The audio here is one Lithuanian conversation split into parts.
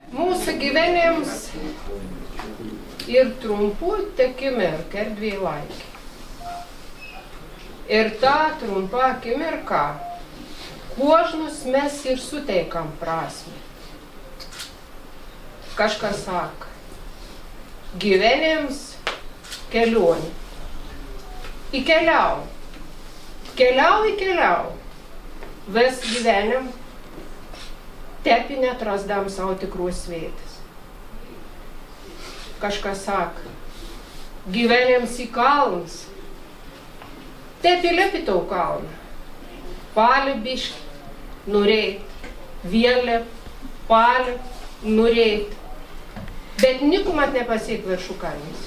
Mūsų gyvenims ir trumputė akimirka, erdvė laikė. Ir tą trumpą akimirką kožnus mes ir suteikam prasmę. Kažkas sako, gyvenims kelionė. Įkeliau. Keliau. Vis gyvenim, tepi neatrasdam savo tikros vietos. Kažkas sako, gyvenims į kalnus. Tepi lepi tau kalną. Palį biškį, norėt. Vėlė, palį, norėt. Bet nikumat nepasiek viršų kalnys.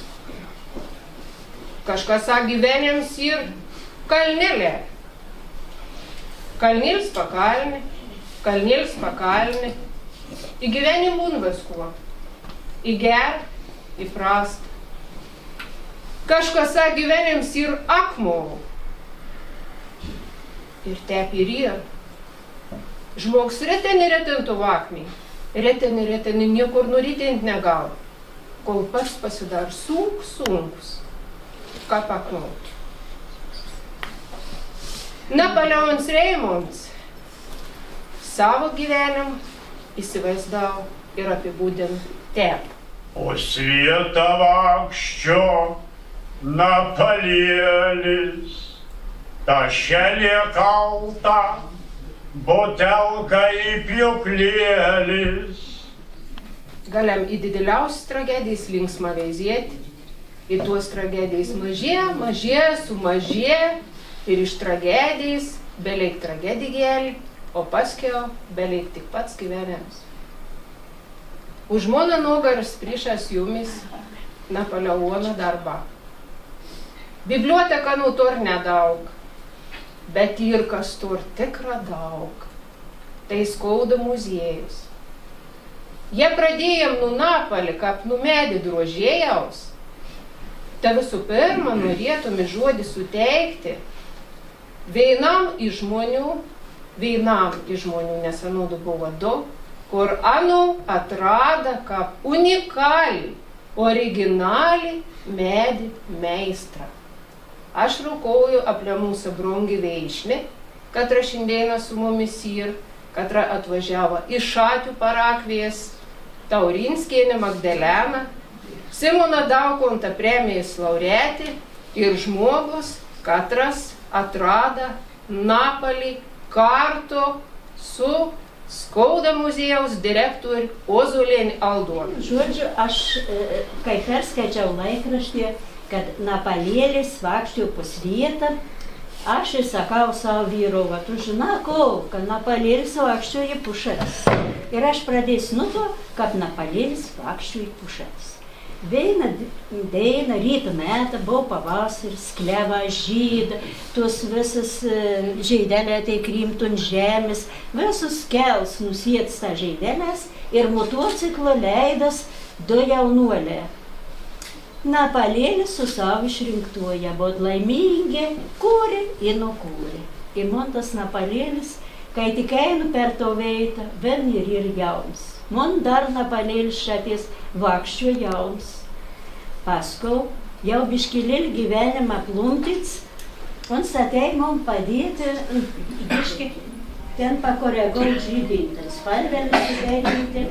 Kažkas sako, gyvenims ir kalnelė. Kalnėlis pakalnė. Į gyvenimą būn viskuo. Į gerą, į prastą. Kažkas sako, gyvenims ir akmovų. Ir tep ir yra. Žmogus retai neretintų vakmį. Retai niekur nuritint negal. Kol pats pasidar sunkus. Ką paknauti. Napoleonas Reimondas savo gyvenimą įsivaizdavo ir apibūdino taip. O svieta vakščio Napalėlis, tašelė kalta, botelka į pjūklėlis. Galim į dideliausias tragedijas linksma veizėti, į tuos tragedijas sumažėja, ir iš tragedijos beveik tragedijėlį, o paskiau beveik tik pats gyvenimas. Už mano nugaros priešas jumis Napoleono darbą. Biblioteka tur nedaug, bet ir kas tur tikra daug. Tai Skauda muziejus. Jie pradėjom nuo Napalį, kaip nuo medį drožėjaus. Tai visų pirma norėtume žodį suteikti vienam iš žmonių, nes anūdų buvo du, kur atrado kaip unikaliai, originaliai medį meistrą. Aš raukoju apie mūsų brangų viešnią, katra šiandieną su mumis ir, katra atvažiavo iš Šakių parapijos, Taurinskienė Magdalena, Simono Daukonto premijos laureatė ir žmogus, katras atrado Napalį kartu su Skauda muziejaus direktoriumi Ozolienė Aldona. Žodžiu, aš kai perskaičiau laikraštį, kad Napalėlis vaikščiojo po svietą, aš ir sakau savo vyro, tu žinau, kad Napalėlis vaikščiojo po šalis. Ir aš pradėsiu nuo to, kad Napalėlis vaikščiojo po šalis. Vieną dieną, ryto metą, buvo pavasaris, kleva žyda, tos visas žaidelė tai krimtų ant žemės, visus kels nusėts tą žaidelės ir motociklo leidas du jaunuoliai. Napalėlis su savo išrinktuoja, buvo laimingi, kūrė ir nukūrė. Ir man tas Napalėlis, kai tik einu per to veitą, vien ir jauns. Man dar Napalėlis šaties vakščio jauns. Paskau jau biškilėlį gyvenimą plumtits, on statei man padėti, biški ten pakoregau žydinti, spalvelį sudėtinti.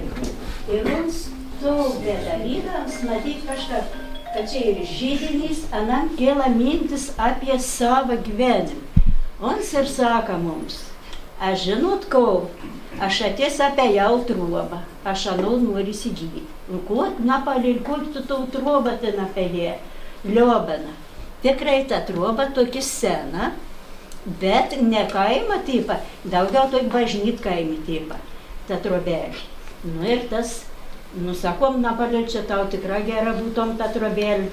Ir on stovė darydams, matyt kažką, kad čia ir žydinys, anam kėla mintis apie savo gyvenimą. Ons ir sako mums, aš žinot ko, aš aties apie jau trobą, aš anau noriu įsigyti. Ko, Napalėli, ko tu tau trobą ten apie ją? Liobana. Tikrai ta troba tokia sena, bet ne kaimo tipa, daugiau tokį bažnyt kaimo tipa, ta trobelė. Nu ir tas, sakom, Napalėli, čia tau tikrai gera būtom ta trobelė.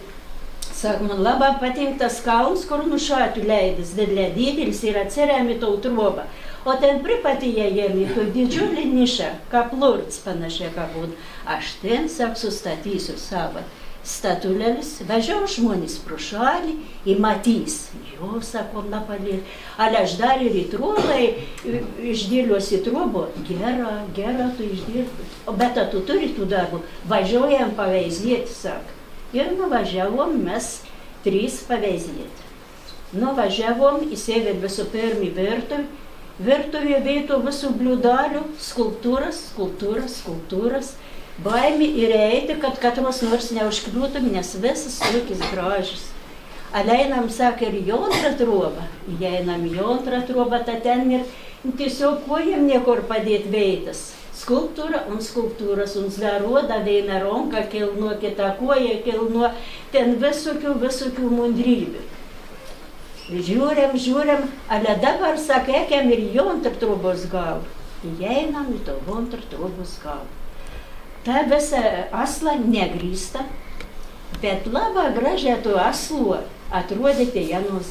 Sakom, man labai patinka tas kalnas, kur nušatų leidis, didelis ir atsiriami tau trobą. O ten pripatyje jėmi, tu didžiulį nišą, kaip lurts panašiai, kaip būtų. Aš ten, sak, sustatysiu savo statulėlis, važiavo žmonės pro šalį, įmatys. Jo, sako, Napalėlį. Ale aš dar ir į trobą, išdėliuosi trobą. Gera, tu išdėliusi. O bet tu turi tų darbų. Važiuojam paveizėti, sako. Ir nuvažiavom mes 3 paveizėti. Nuvažiavom, įsėvėt visų pirmį virtuvį. Virtuvėje veito visų bliūdalių, skulptūras. Baimė ir eiti, kad katros nors neužkliūtum, nes visas ūkis gražus. Aleinam, sakė, ir į antrą trobą. Įeinam į antrą trobą, ta ten ir tiesiog kojam niekur padėti veitas. Skulptūra, un skulptūras, un zdaroda, viena ranka kilnuo, kita koja kilnuo, ten visokių mundrybių. Žiūrim, ale dabar, sakė, ekiam ir į antrą trobos galą. Įeinam į to antrą trobos galą. Ta visa asla negrįsta, bet labai gražiai to asluo atrodėte ano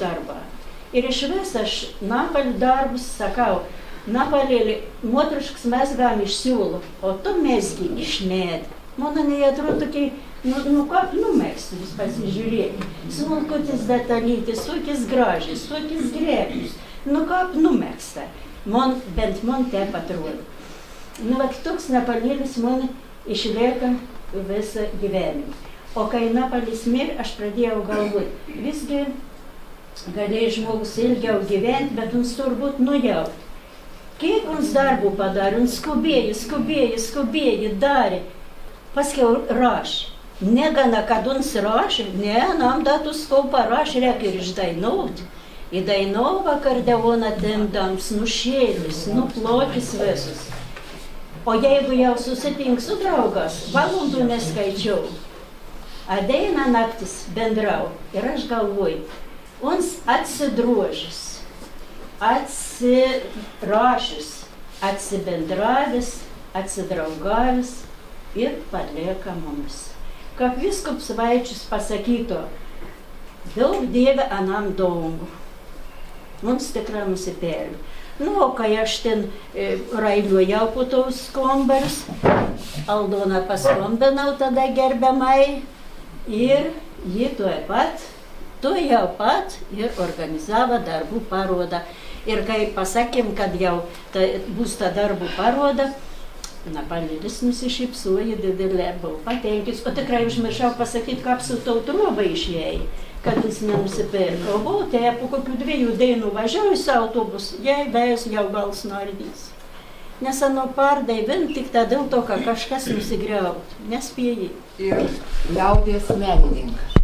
darbą. Ir išvis aš Napalį darbus sakau, Napalėlį motriškas mezgam iš siūlo, o tu mezgi iš medį. Man neatrodo tokiai, kaip numegsiu, jūs pasižiūrėkit. Smulkutis detalytis, tokiais gražiais, tokiais grebius, kaip numegsta. Bent man taip atrodo. Toks Napalėlis man išlieka visą gyvenimą. O kai Napalis mirė, aš pradėjau galvoti, visgi galėjo žmogus ilgiau gyventi, bet mums turbūt nujaut. Kiek mums darbų padarė, mums skubėjo, darė. Paskiau rašė. Negana, kad mums rašė, nam datus kol parašė, reikia ir išdainuoti. Įdainavo akordeoną timdams, nušėlis, nuplokis visus. O jeigu jau susitink su draugas, valandų neskaičiau, ateina naktis bendrau ir aš galvoju, uns atsidrožęs, atsirašęs, atsibendravęs, atsidraugavęs ir palieka mums. Kaip vyskupas Vaičius pasakyto, daug Dieve anam dangų, mums tikrai nusipelnė. O kai aš ten railiuojau po tos kambarius, Aldona paskambinau tada gerbiamai ir ji tuojau pat ir organizavo darbų parodą. Ir kai pasakėm, kad jau bus ta darbų paroda, Napalėlis nusišypsojo didelė, buvo patenkęs, o tikrai užmiršau pasakyti, kaip su tau trobą išėjai. Kad jis nenusipirko. O tai po kokių 2 dienų važiuoju į autobusą, jei vėjas jau gal snardys. Nes ano pardai vien tik dėl to, kad kažkas nusigriautų, nespėjai. Ir liaudies menininkas,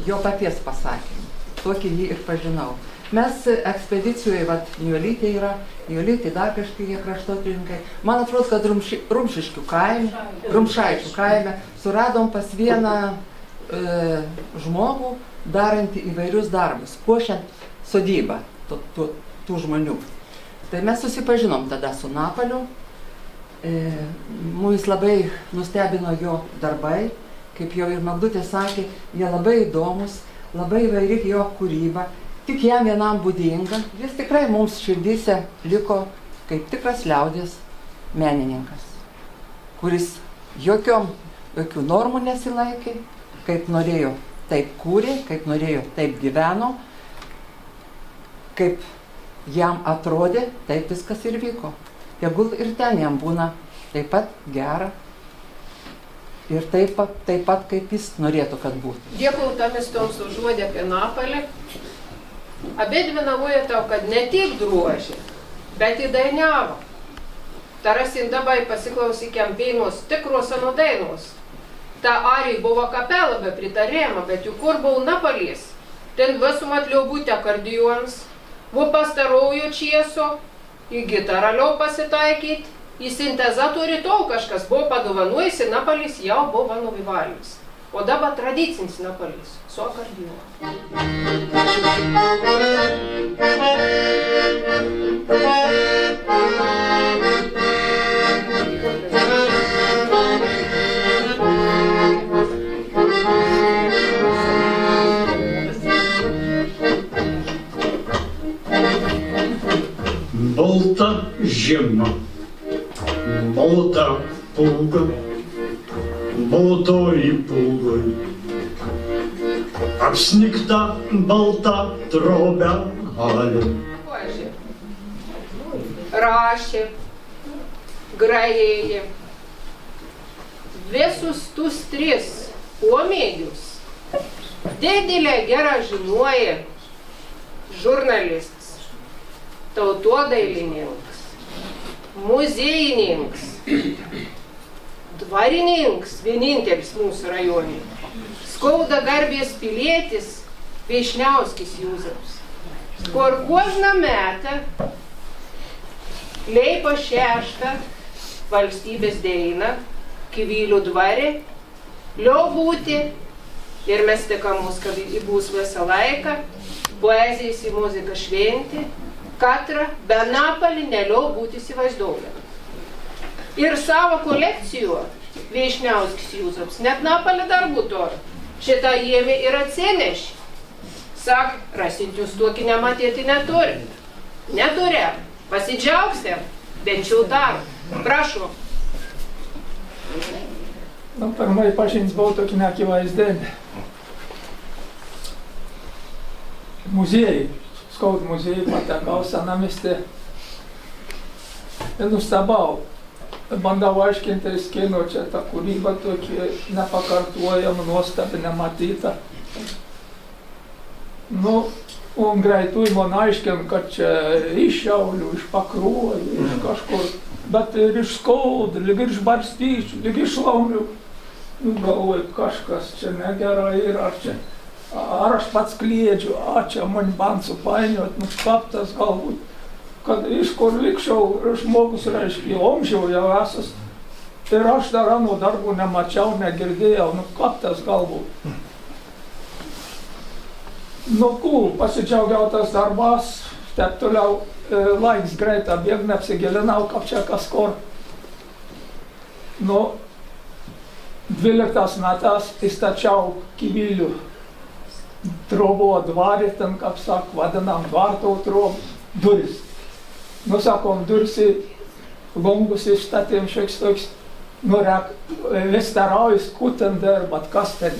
jo paties pasakymą, tokį jį ir pažinau. Mes ekspedicijoje, Nijolytė yra, Nijolytė dar kažkokie kraštotyrininkai. Man atrodo, kad Rumšaičių kaime suradom pas vieną žmogų, darantį įvairius darbus, puošiant sodybą tų žmonių. Tai mes susipažinom tada su Napaliu. Mums labai nustebino jo darbai, kaip jau ir Magdutė sakė, jie labai įdomus, labai įvairi jo kūryba, tik jam vienam būdinga. Jis tikrai mums širdyse liko kaip tikras liaudies menininkas, kuris jokių normų nesilaikė, kaip norėjo, taip kūrė, kaip norėjo, taip gyveno, kaip jam atrodė, taip viskas ir vyko. Tegul ir ten jam būna taip pat gera ir taip pat kaip jis norėtų, kad būtų. Dėkui tomis toms užuodė apie Napalį. Abedvi navoja tau, kad ne tik drožė, bet įdainavo. Tarasin dabar pasiklausykiam vienos tikros ano dainos. Ta Arijai buvo kapela be pritarėma, bet juk kur buvo Napalys. Ten visumat liaubutė akordeonus, buvo pastaraujo čieso, į gitarą liau pasitaikyt, į sintezatorių tol kažkas buvo padovanuojusi, Napalys jau buvo nuvivalis. O dabar tradicinis Napalys su akordeonu. Balta žiema, balta pūga, baltoj pūgoj. Apsnigta balta trobelė. Poežė. Rašė, grajėja. Visus tus tris pomėgius didelė gera žinoja žurnalistas, tautodailininkas, muziejininkas, dvarininkas, vienintelis mūsų rajone, Skauda garbės pilietis Višniauskis Juzapas, kur kožną metą Leipo 6 valstybės deina Kivylių dvare, liaubūti ir mes tikamus, kad bus visą laiką, poezijas į muziką šventi, katrą be napalį neliaubūti įsivaizduoja. Ir savo kolekcijų Višniauskis Juzapas net napalį darbų turi. Šitą jėmį ir atsinešė. Sak, rasintius tokį nematėti neturi. Neturi. Pasidžiaugsim, bent jau dar. Prašau. Pirmai pažins buvo tokį neakivaizdėlį. Muziejai, Skaudų muziejai patekau senamiestį. Ir nustebau. Bandau aiškintis, kino čia ta kūryba tokia nepakartuojama, nuostabi, nematyta. Nu, un greitai man aiškin, kad čia iš Šiaulių, iš Pakruojo, iš kažkur, bet ir iš Skaudų, lyg ir iš Barstyčių, lyg iš Laumių. Nu, galvoju, kažkas čia negerai ir ar aš pats kliedžiu, čia man band supainiot, nuskaptas galbūt. Kad iš kur likščiau žmogus, reiškia, omžiau jau esas. Ir aš dar anų darbų nemačiau, negirdėjau, kaip tas galbūt. Nu, pasidžiaugiau tas darbas, taip toliau laiks greitą bėg, neapsigilinau, kaip čia kas kur. Nu, 12 metais įstačiau Kivylių trobo dvarį, ten, kaip sak, vadinam, dvarto trobo, duris. Nu, sakom, dursi, longus išstatėm šieks toks, nu, Vesteraujus Kutender, bet kas ten.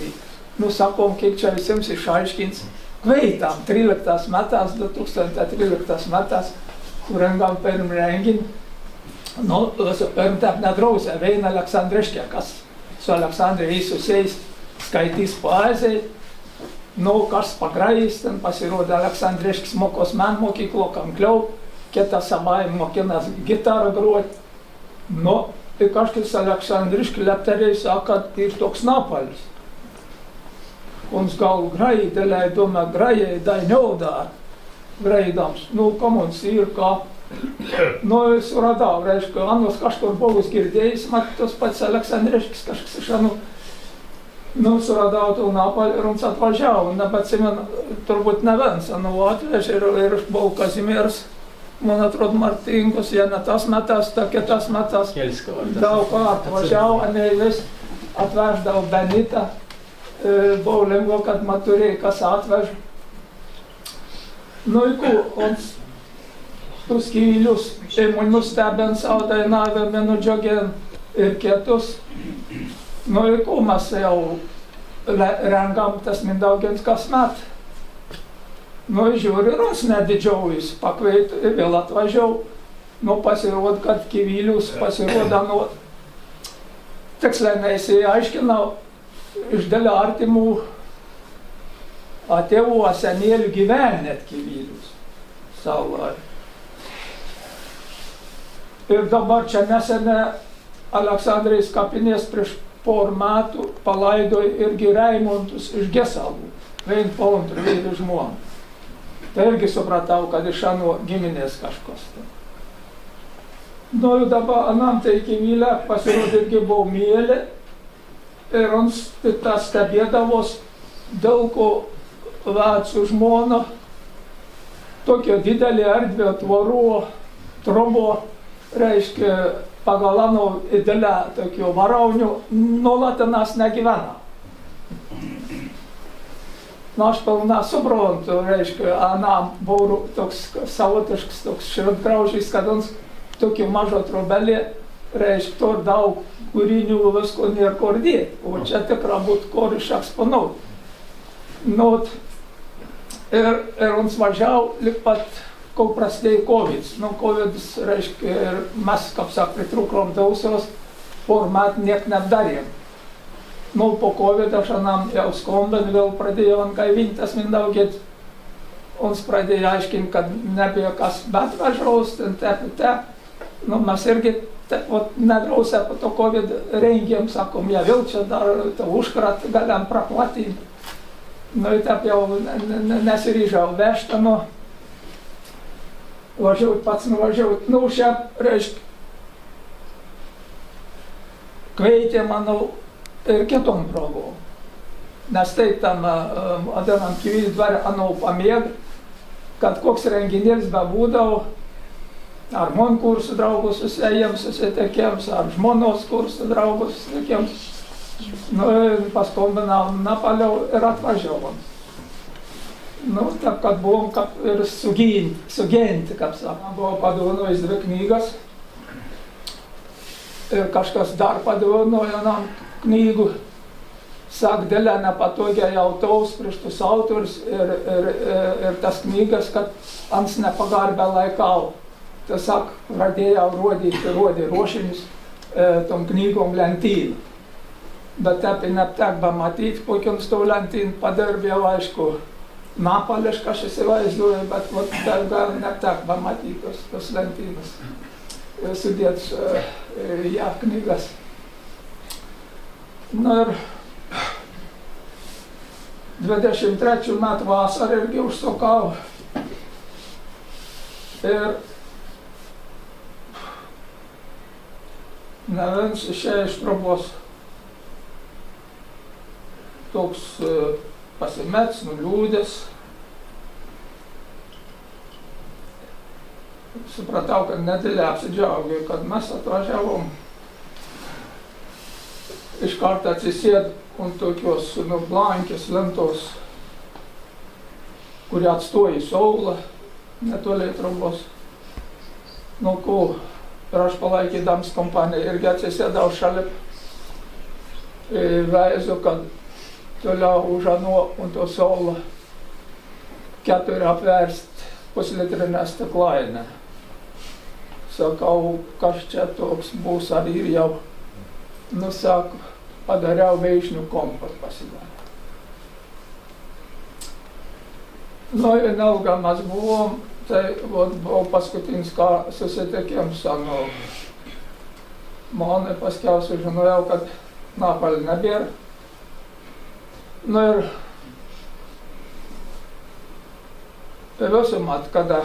Nu, sakom, kiek čia visiems išaiškins. Kveitam, 13 metais, 2013 metais, rengam pirm renginį. Nu, pirm taip nedrausė, Veina Aleksandriškė, kas su Aleksandrijai susės skaitys poeziją. Nu, kas pagrajys, ten pasirodė Aleksandriškis mokos menmokyklo, kankliau. Kitą savaitę mokinas gitarą groti. Nu, ir kažkas Aleksandriški lepteriai sako, kad ir toks napalis. Uns gal graidė leidome grajai dainiau dar, graidams. Nu, komuns ir ką. Nu, suradau, reiškia, Anos kažkur buvus girdėjus, mat tos pats Aleksandriškis kažkas iš Anų. Nu, suradau tų napalį ir uns atvažiavo. Nebeatsimenu, turbūt ne viens Anų atvežė ir buvau Kazimieras. Man atrodo, Martinkus, jie ne tas metas, ta kitas metas. Daug kartų važiavau, anei vis atveždavau Benitą. Buvo lengvo, kad man turėjai kas atvežė. Nu, ons tus Kivylius, man nustebint savo dainavę Minudžiogin ir kitus. Nu, mes jau rengam tas Mindaugins kasmet. Nu, žiūri, ir uns nedidžiaujus, pakveit, vėl atvažiau. Nu, pasirodo, kad Kivylius pasirodo, nu, tiksliai neįsiaiškinau, iš dėlio artimų tėvų senėlių gyvenėt Kivylius savo. Ir dabar čia nesene Aleksandrijos kapinės prieš porą metų palaidojo irgi Reimontus iš Gesalų, vien po antrų ir žmonų. Tai irgi supratau, kad iš Anų giminės kažkas. Nu, ir dabar anam tai Kivylė pasirodė irgi buvo mėlė ir ons tą stebėdavos dėl ko su žmona tokio didelį erdvę tvoro trobo, reiškia, pagal Anų didelę tokio varaunių nuolatinas negyvena. Nu, aš pilna suprantu, reiškia, Anam buvo toks savotiškas, toks širtgraužys, kad ons tokį mažą trobelį reiškia, to daug kūrinių visko nėra kur dėti, o čia tikra būtų kur išeksponuoti. Nu, ir ons važiavo lik pat, kol prasidėjo COVID. Nu, COVID, reiškia, ir mes, kaip sak, pritrūkom dausios, format niek neapdarėm. Nu, po COVID aš anam jau skambin, vėl pradėjo ant gaivintas mindaugėt. Ons pradėjo aiškinti, kad nebėjo kas bet važiaus, ten. Nu, mes irgi nedrausę po to COVID rengėm, sakom, ja vėl čia dar užkrat galim praplatyti. Nu, ir taip jau nesiryžau vežti, nu, važiuot pats nuvažiuot. Nu, šiaip, reiškia, kveitė, manau, ir kitom progom. Nes taip tam adanam Kyvilų dvare anau pamėg, kad koks renginėlis bebūdavo, ar mon kursų draugus susėjėm, susitikėms, ar žmonos kursų draugus susitikėms. Nu, paskombinavom Napaliau ir atvažiavom. Nu, taip, kad buvom ir sugenti, kaip sakoma. Buvo padovanojęs 2 knygas. Ir kažkas dar padovanojo nam knygų. Sak, dėlė nepatogiai jautaus prieš tus autorius ir tas knygas, kad ans nepagarbę laikau. Tiesiog pradėjau rodyti ruošinius tom knygom lentyną. Bet taip neaptekba matyti, kokiams to lentyn padirbėjau, aišku, napališką aš įsivaizduoju, bet taip gal neaptekba matyti tos lentynas. Sudėt ją knygas. Nu ir 23 metų vasarą irgi užsukau. Ir ne viens išėjo iš trobos. Toks pasimets, nuliūdęs. Supratau, kad nedėlė apsidžiaugė, kad mes atvažiavom. Iš karto atsisėd ant tokios blankės lentos, kuri atstoja į saulą, netoliai trobos. Nu, ko, ir aš palaikydams kompaniją irgi atsisėdau šalia veizu, kad toliau už ano ant to saulą 4 apverst puslitrinę stiklainę. Sakau, kas čia toks bus, ar ir jau, nu, sako, padariau veišnių kompot pasidarė. Nu, ir nelga mes buvom, tai buvo paskutinis, ką susitikėm su anu Monai, paskiau sužinojau, kad Napalį nebėra. Nu ir visuomet, kada,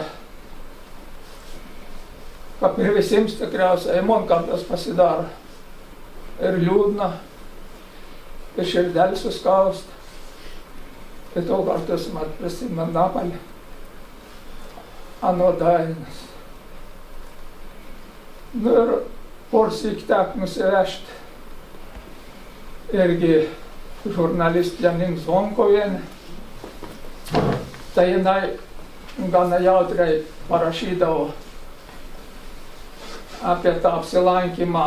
kaip ir visiems tikriausiai, man kartais pasidaro ir liūdna, ir širdelį suskausta. Ir to kartais mat prisimenu Napalį, ano dainas. Nu ir porsyk tek nusivežti irgi žurnalistė Janina Zvonkovienė. Tai jinai gana jautriai parašydavo apie tą apsilankymą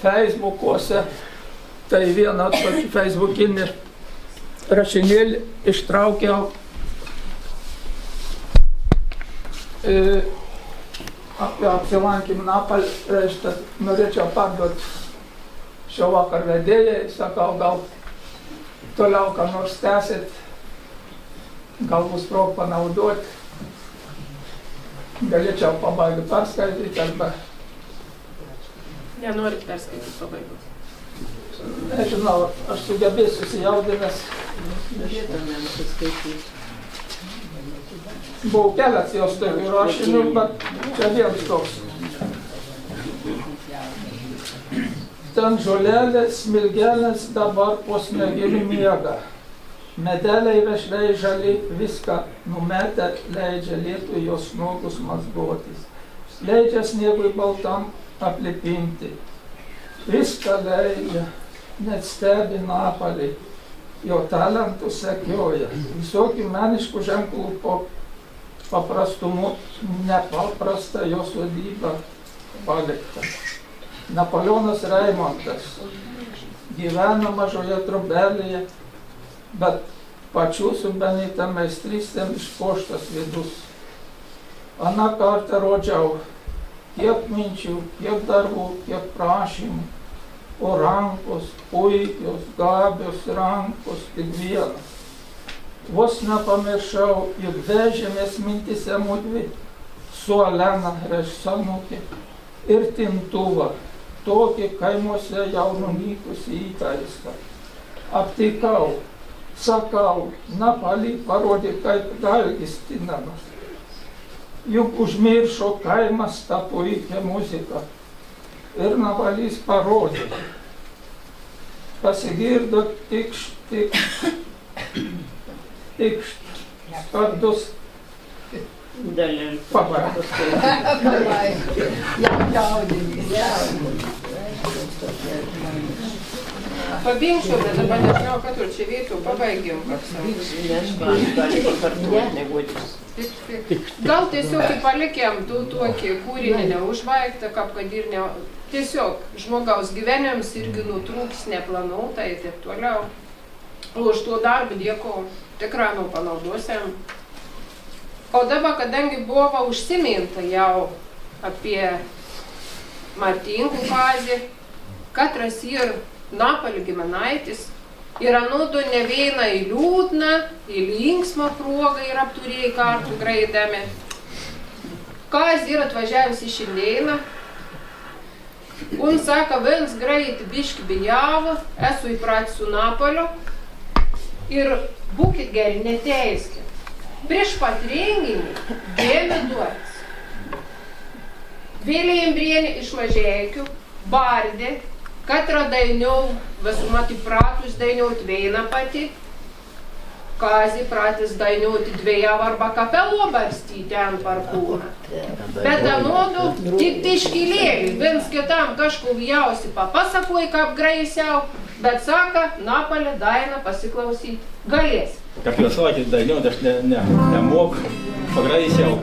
Facebookuose. Tai vieną tokį Facebookinį rašinėlį ištraukiau apie apsilankymą Napalį. Reiškia, norėčiau perduoti šio vakar vedėjai, sakau, gal toliau ką nors tęsit, gal bus prog panaudoti. Galėčiau pabaigti perskaityti arba... Nenorit perskaityti pabaigos? Nežinau, aš sugebėsiu susijaudinęs. Norėtumėm suskaityti. Buvo kelias jos tokių rašinių, bet čia vienas toks. Ten žolelės, smilgelės dabar po smegelių miega. Medeliai vešliai žali viską numetę, leidžia lietų jos nuogus mazgotis. Leidžia sniegui baltam aplipinti. Viską leidžia, net stebi Napalį, jo talentų sekioja. Visokių meniškų ženklų po paprastumu, nepaprasta jo sodyba palikta. Napoleonas Reimontas gyvena mažoje trobelėje, bet pačių su Benita meistrystėm išpuoštas vidus. Aną kartą rodžiau tiek minčių, tiek darbų, tiek prašymų, o rankos, puikios, gabios rankos tik vienas. Vos nepamiršau, juk vežėmės mintise mudvi su Alena Rešsanukė ir tintuvą, tokį kaimuose jau nunykusį įtaiską. Aptikau, sakau, Napalį parodė kaip dalgis tinamas. Juk užmiršo kaimas tą puikią muziką. Ir Napalys parodė. Pasigirdo tikšt, skardus pabaigos. Pabinkščiau, bet dabar nežinau, kad ir čia veitų, pabaigim. Gal tiesiog palikėm tokį kūrinį neužbaigtą, kad ir ne... Tiesiog žmogaus gyvenimas irgi nutrūks neplanuotai ir taip toliau. Už tuo darbą dėko tikrai panaudosim. O dabar, kadangi buvo užsiminta jau apie Martynkų Kazį, Katras ir Napalio giminaitis ir anudu ne vieną į liūdną, į linksmą progą ir apturėjai kartu graidami. Kazį ir atvažiavęs į Šiandieną, un saka, viens greit biški bijavo, esu įpratęs su Napoliu ir būkit geri, neteiskit. Prieš pat renginį dėmė duotis. Vėlė Imbrienė iš Mažeikių bardė, Katra dainiau, visuomet įpratus dainiauti vieną pati, Kazį pratis dainiauti dviejų arba kapelo barstyti ant parkūną. Bet anodu tik iškilėlį, viens kitam kažkur jausi papasakoja, kaip graisiau, bet saka, Napalį dainą pasiklausyti galės. Kaip jau sakė, dainiauti aš nemoku, pagraisiau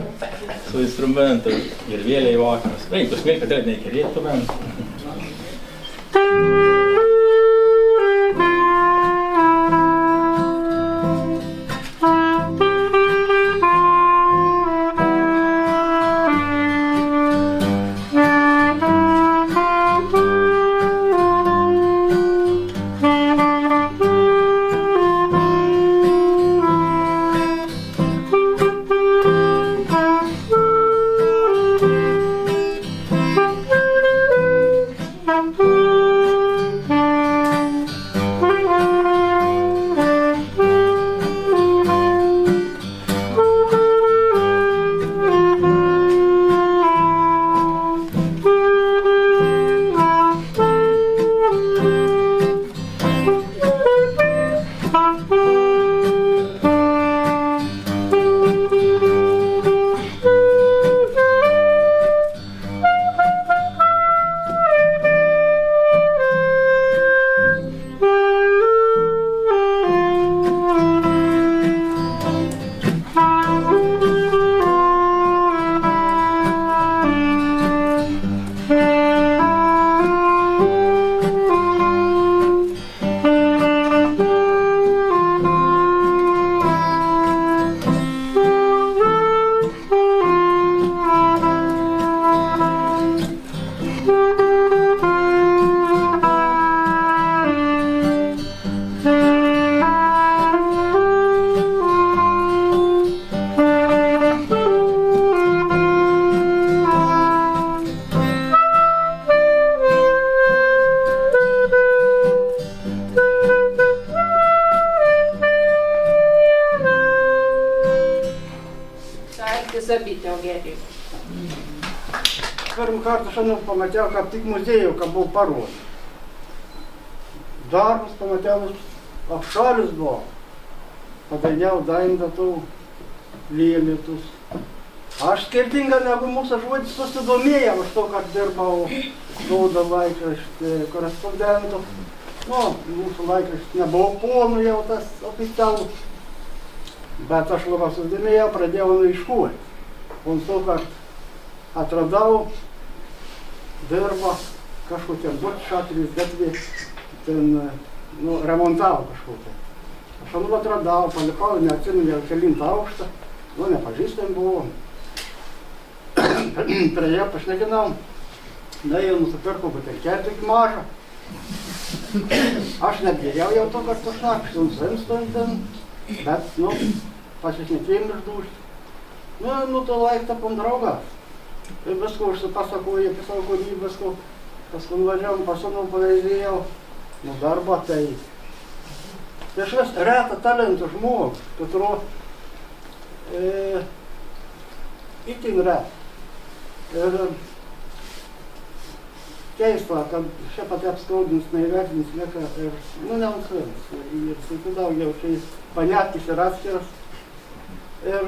su instrumentu ir vėliai vakaras. Reiktų smėlti, kad neįkėlėti instrumentų. Pirmą kartą šiandien pamačiau, kaip tik muziejų, kaip buvo parodė. Darbus pamačiau, apšalis buvo. Padainiau daindatų lėlėtus. Aš skirtinga negu mūsų žodis susidomėjau, aš to, kad dirbau spaudą laikraštį, korespondentų. Nu, mūsų laikraštį nebuvo ponų jau tas oficialų. Bet aš labai susidomėjau, pradėjau ieškoti. Un to, kad atradau dirba kažkur ten duoti šatris gatvė, ten, nu, remontavo kažkur tai. Aš anu atradau, palikau, neatsimenu vėl kelintą aukštą, nu, nepažįstam buvo. Prie ją pašnekinau, nuėjau, nusipirkau butelkelį tokį mažą. Aš nebėriau jau to kartu šnakštų, senstojant ten, bet, nu, pasišnekėjim išdūšti. Nu, to laik tapom draugas. Ir visko užsipasakoju apie savo kūrybą, visko, paskui nuvažiavom, pasunau, pavežėjau, nu, darbą tai. Tai aš vis retą talentų žmogų, katro itin retą. Ir keista, kad šia pati apskaudins, neįvertins lieka ir, nu, neansvins. Ir sakau, daugiau čia jis panetkis ir atskiras. Ir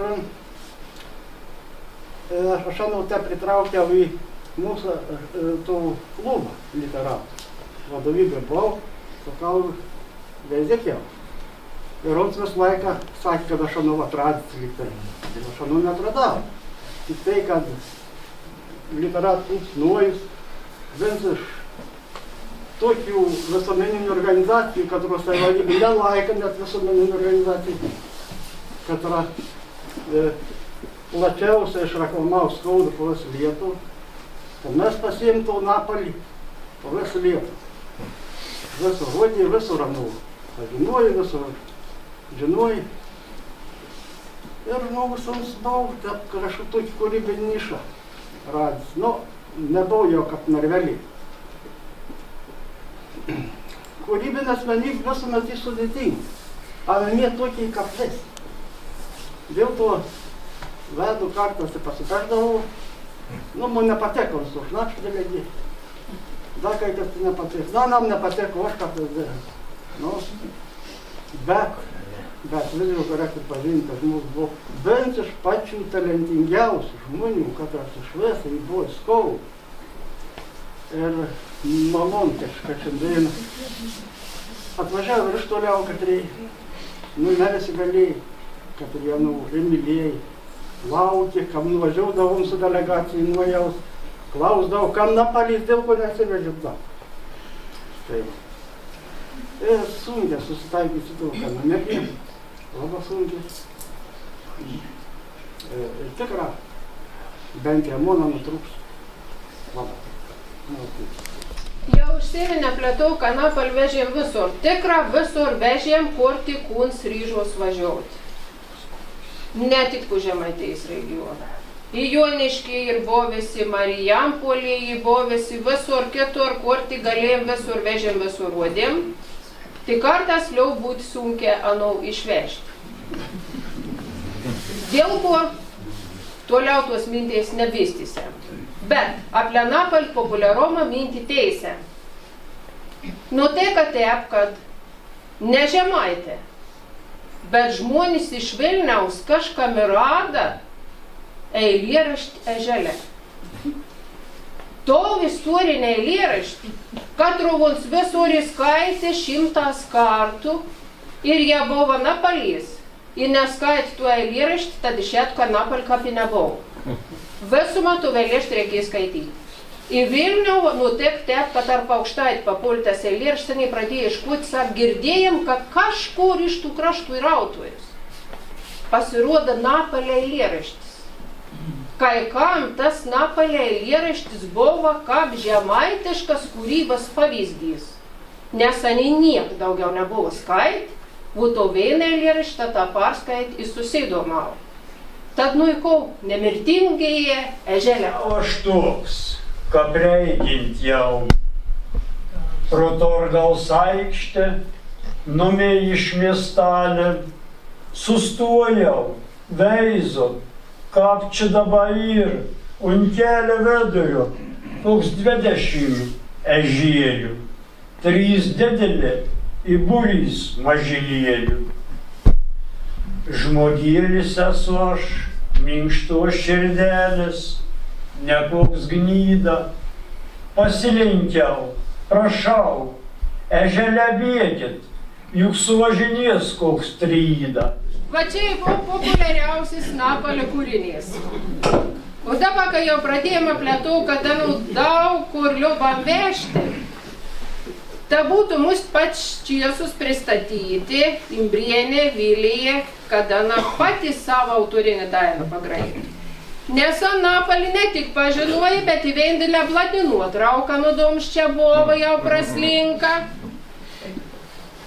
aš anau te pritraukiau į mūsų tų klubą literatų. Vadovybė buvau, sakau, veizėkiau. Ir ons vis laiką sakė, kad aš anau atradęs liktai. Ir aš anau netradau. Tik tai, kad literatų nuojus, vienas iš tokių visuomeninių organizacijų, katros savivaldybė nelaiko net visuomeninių organizacijų, katra plačiausiai išreklamavo skaudą po visą Lietuvą, kad mes pasiimtų Napalį po visą Lietuvą. Visur rodė, visur anau. Pažinojo, visur žinojo. Ir žmogus mums buvo, kažkokį tokį kūrybinį nišą radęs. Nu, nebuvau jau kaip narvelį. Kūrybinė asmenybė visuomet jis sudėtinga. Avimė tokiai kaip vis. Dėl to vedu kartas ir pasipešdavau. Nu, man nepateko su šnakštelėgi. Dar kai kas tai nepateko. Na, nam nepateko, aš kartas dėrės. Nu, bet vis dėlto reikia pažinti, kad žmogus buvo bent iš pačių talentingiausių žmonių, kad aš išvės, jį buvo skauda. Ir mamon kažką šiandien atvažiavo ir iš toliau, kad nu, ne visi galėjai, kad jie, nu, mylėjai, laukė, kam nuvažiaudavom su delegacijai nuojaus, klausdavau, kam Napalys, dėl ko nesivežėt daug. Taip. Ir sunkiai susitaikyti su to, kad nemėgė, labai sunkiai. Ir tikra, bent jau mono nutrūks. Labai. Jau užsiminė plėtau, kad Napalį vežėm visur. Tikra, visur vežėm, kur tik kūns ryžos važiuoti. Ne tik po Žemaitijos regioną. Į Joniškį ir buvėsi, Marijampolį į buvėsi, visur kitur, kur tik galėjom, visur vežėm, visur rodėm. Tik kartas liau būti sunkia anau išvežti. Dėl ko toliau tuos mintys nevystysi. Bet apie Napalį populiarumą mintį teisę. Nu tai, kad ne Žemaitė, bet žmonės iš Vilniaus kažkam rada eilėraštį Ežele. To istorinį eilėraštį, katrovons visur įskaitė 100 kartų ir jie buvo Napalys. Ir neskaitė tuo eilėraštį, tad išėt, kad Napalį kapį nebuvo. Visumą tu eilėraštį reikėjo skaityti. Į Vilnių, nu taip, kad tarp aukštait papultas eilėraštį pradėjo iškūti, sak girdėjom, kad kažkur iš tų kraštų yra autorius. Pasirodo Napalio eilėraštis. Kai kam tas Napalio eilėraštis buvo kaip žemaitiškas kūrybos pavyzdys. Nes ani niek daugiau nebuvo skait, būtų vieną eilėraštą tą perskait ir susidomavo. Tad nuikau nemirtingėje Ežele. Aš toks, kad reikint jau pro Torgaus aikštę, numė iš miestelį, sustojau, veizo, kaip čia dabar ir, un kelio vidurio, koks 20 ežėlių, 3 didelė į būrys mažylėlių. Žmogėlis esu aš, minkštos širdelės, ne koks gnyda. Pasilenkiau, prašau, Ežele bėkit, juk suvažinės koks tryda. Va čia buvo populiariausias Napalio kūrinys. O dabar, kai jau pradėjome plėtau, kada daug kur liubam vežti, ta būtų mus pačiesus pristatyti, Imbrienė, Vilija, kada patys savo autorinį dainą pagraipė. Nes Anapolį ne tik pažinoja, bet į Vendilę blatinuot. Rauka nudoms čia buvo jau praslinka.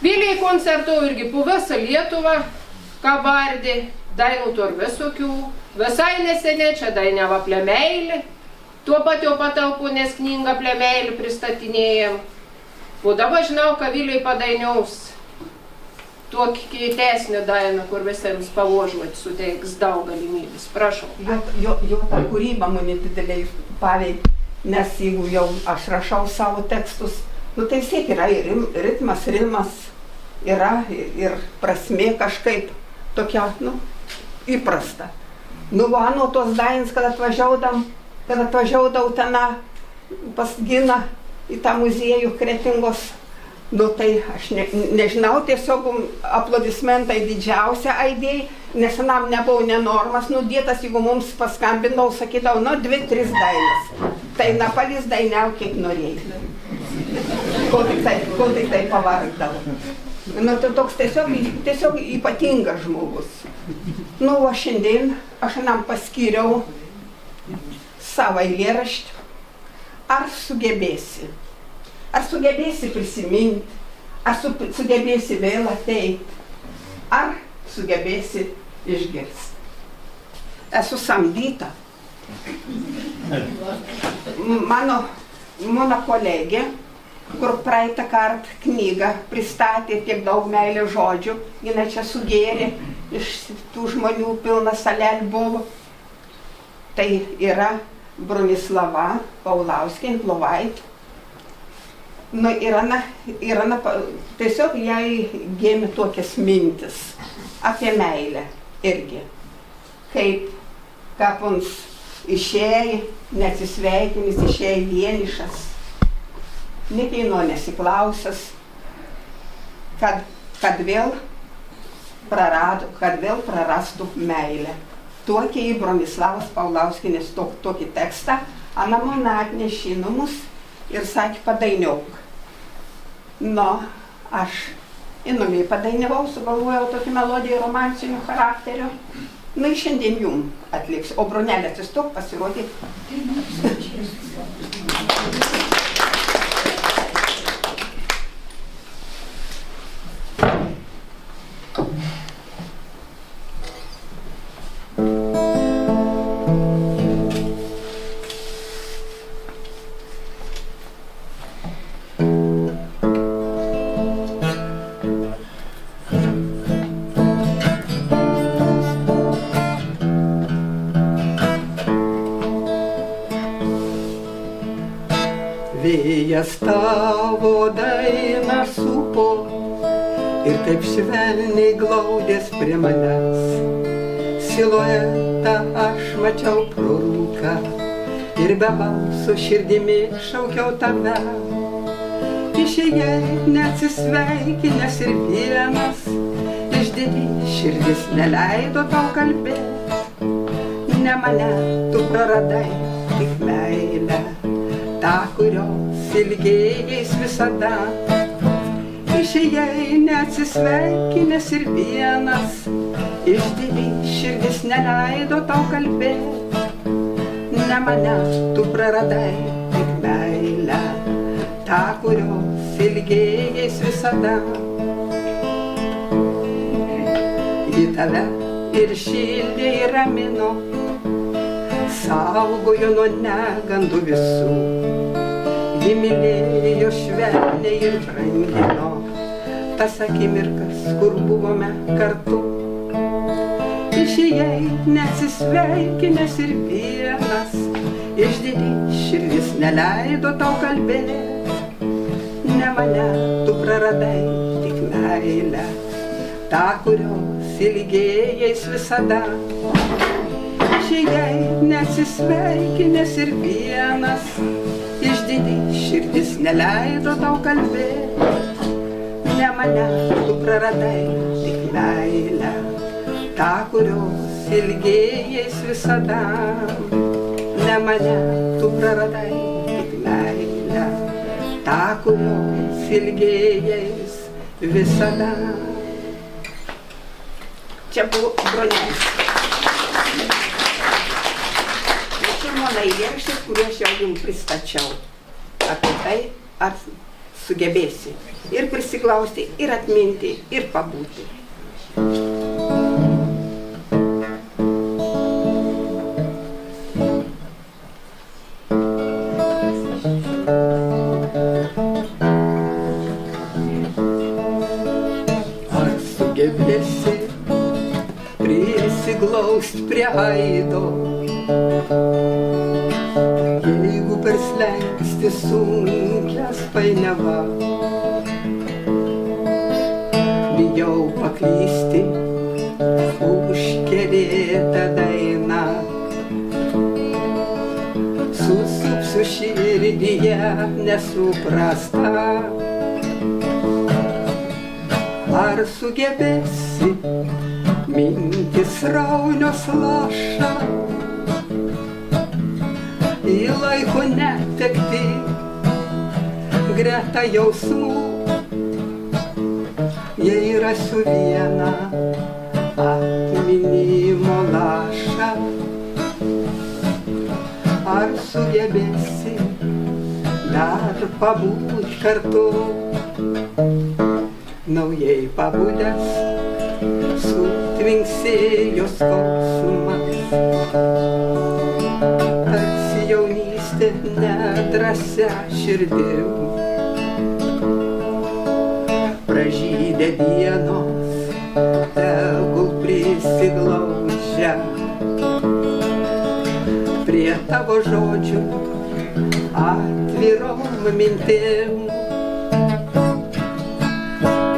Vilijai koncertų irgi po visą Lietuvą, kabardį, dainų tur visokių. Visai nesenė čia dainėva Plemeilį. Tuo pat jau patalpų, nes knygą Plemeilį pristatinėjom. O dabar žinau, kad Vilijai padainiaus tokį keitesnį dainą, kur visiems pavožuoti suteiks daug galimybės. Prašau. Jo ta kūryba mane dideliai paveikė, nes jeigu jau aš rašau savo tekstus, tai vis tiek yra ir ritmas, yra ir prasmė kažkaip tokia, įprasta. Nuo tos dainos, kad atvažiaudavau ten pas Giną į tą muziejų Kretingos, tai aš nežinau, tiesiog aplodismentai didžiausia aidėjai, nes anam nebuvo nenormas nudėtas, jeigu mums paskambindavau, sakydavau, 2-3 dainas. Tai Napalis dainiau, kiek norėjai. Kol tik tai pavargdavo. Tai toks tiesiog ypatingas žmogus. O šiandien aš anam paskyriau savo eilėraštį. Ar sugebėsi? Ar sugebėsi prisiminti? Ar sugebėsi vėl ateiti? Ar sugebėsi išgirsti? Esu samdyta. Mano kolegė, kur praeitą kartą knygą pristatė tiek daug meilės žodžių, jinai čia sugėrė, iš tų žmonių pilna salelė buvo. Tai yra Bronislava Paulauskienė Plovaitė. Tiesiog jai gėmė tokias mintis apie meilę irgi. Kaip uns išėjai, neatsisveikinis, išėjai vienišas, nekeino nesiklausęs, kad vėl prarastų meilę. Tokį į Bronislavos Paulauskienės tokį tekstą Ana man atnešė namus ir sakė, padainiauk. Aš įnumiai padainavau, sugalvojau tokį melodiją romansinių charakterio. Šiandien jum atliks, o Brunelė atsistok pasirodė. Vėjas tavo dainą supo ir taip švelniai glaudės prie manęs. Siluetą aš mačiau pro rūką ir be balso širdimi šaukiau tave. Išėjai neatsisveikinęs ir vienas, išdidi širdis neleido tau kalbėti. Ne mane tu praradai, tik meilę, tą, kurios ilgėjais visada. Išėjai neatsisveikinęs ir vienas, išdidi širdis neleido tau kalbėti. Ne mane tu praradai, tik meilę, tą, kurios ilgėjais visada. Į tave ir šildė ir ramino, saugojo nuo negandų visų. Ji mylėjo švelniai ir brangino tas akimirkas, kur buvome kartu. Išėjai neatsisveikinęs ir vienas, išdidi širdis neleido tau kalbėti. Ne mane tu praradai, tik meilę, tą, kurios ilgėjais visada. Išėjai neatsisveikinęs ir vienas, išdidi širdis neleido tau kalbėti. Ne mane tu praradai, tik meilę, tą, kurios ilgėjais visada. ne mane tu praradai, tik meilę, tą, kurios ilgėjais visada. Čia buvo Bronelis. Ir mano eilėraštis, kurį aš jau jums pristačiau. Apie tai, ar sugebėsi ir prisiklausti, ir atminti, ir pabūti. Ar sugebėsi prisiglaust prie aido, jeigu perslengsti sunkias painiava, bijau paklysti užkerėtą dainą, susupsiu širdyje nesuprasta. Ar sugebėsi mintis raunios laša, į laiko netekti greta jausmų, jei rasiu vieną atminimo lašą. Ar sugebėsi dar pabūt kartu, naujai pabudęs sutvinksėjo skausmas, tarsi jaunystė nedrąsia širdim. Pražydę dienos tegul prisiglaudžia prie tavo žodžių atvirom mintim.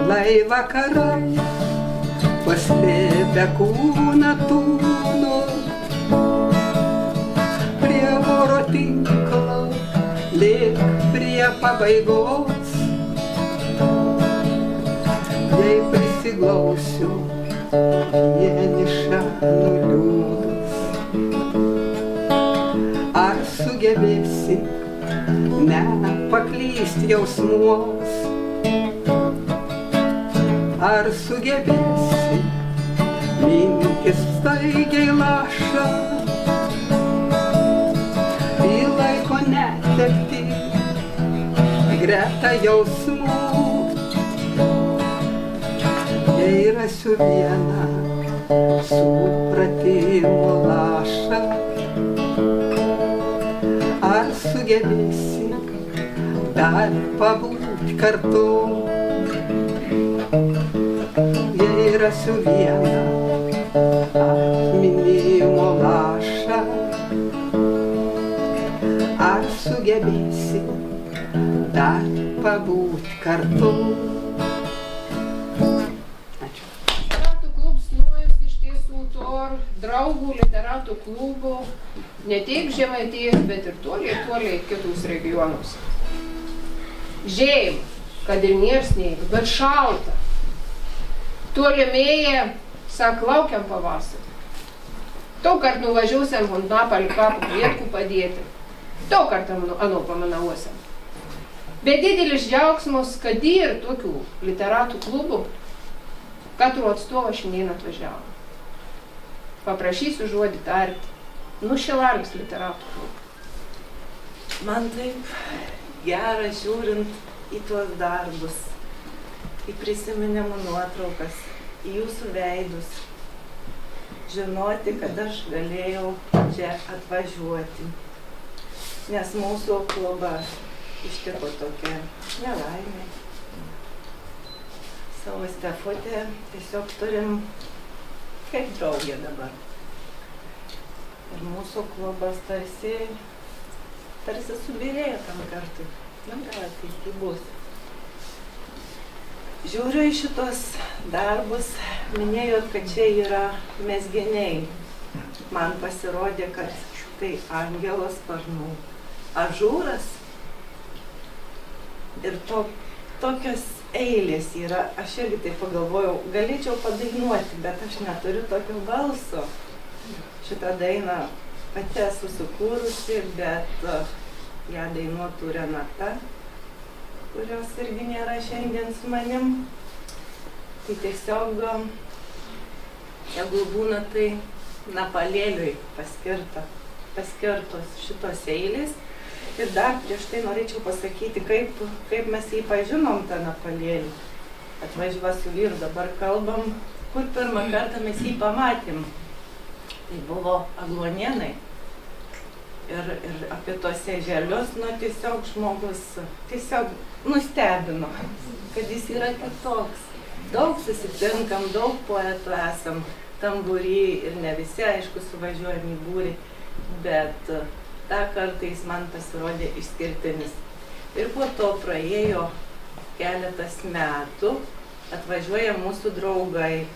Lai vakarai paslėpę kūną tūno, prie oro tinklo lik prie pabaigos, jei prisiglausiu vieniša nuliūdus. Ar sugebėsi nepaklyst jausmuos, ar sugebėsi mintis staigiai laša, į laiko netekti greta jausmų, jei rasiu vieną supratimo lašą. Ar sugebėsi dar pabūt kartu, jei rasiu vieną atminimo lašą. Ar sugebėsi dar pabūt kartu. Ačiū. Literatų klubs nuojas iš tiesų to draugų literatų klubų ne tik Žemaitijos, bet ir toliai kitus regionus. Žeima, kad ir niersnėj, bet šalta. Tolimėje, sak, laukiam pavasarį. Daug kart nuvažiuosiam ant Napalį kapų kvietkų padėti. Daug kart anu pamanauosiam. Bet didelis džiaugsmas, kad ir tokių literatų klubų, katru atstovu šiandien atvažiavo. Paprašysiu žodį tarti. Šilalės literatų klubų. Man taip gera žiūrint į tuos darbus, į prisiminimų nuotraukas, į jūsų veidus, žinoti, kad aš galėjau čia atvažiuoti, nes mūsų klubą ištiko tokia nelaimė. Savo Stefutę tiesiog turim kaip draugė dabar. Ir mūsų klubas tarsi subyrėjo tam kartui. Na, gal ateity bus. Žiūriu į šitos darbus, minėjot, kad čia yra mezginiai. Man pasirodė, kad tai angelo sparnų ažūras. Ir tokios eilės yra. Aš irgi taip pagalvojau, galėčiau padainuoti, bet aš neturiu tokio balso. Šitą dainą pati esu sukūrusi, bet ją dainuotų Renata, kurios irgi nėra šiandien su manim. Tai tiesiog, jeigu būna, tai Napalėliui paskirtos šitos eilės. Ir dar prieš tai norėčiau pasakyti, kaip mes jį pažinom, tą Napalėlį. Atvažiuoju su vyru, dabar kalbam, kur pirmą kartą mes jį pamatėm. Tai buvo Agluonėnai. Ir apie tos eželius, tiesiog žmogus tiesiog nustebino, kad jis yra kitoks. Daug susitinkam, daug poetų esam tam būry ir ne visi, aišku, suvažiuojam į būrį, bet tą kartą jis man pasirodė išskirtinis. Ir po to praėjo keletas metų, atvažiuoja mūsų draugai.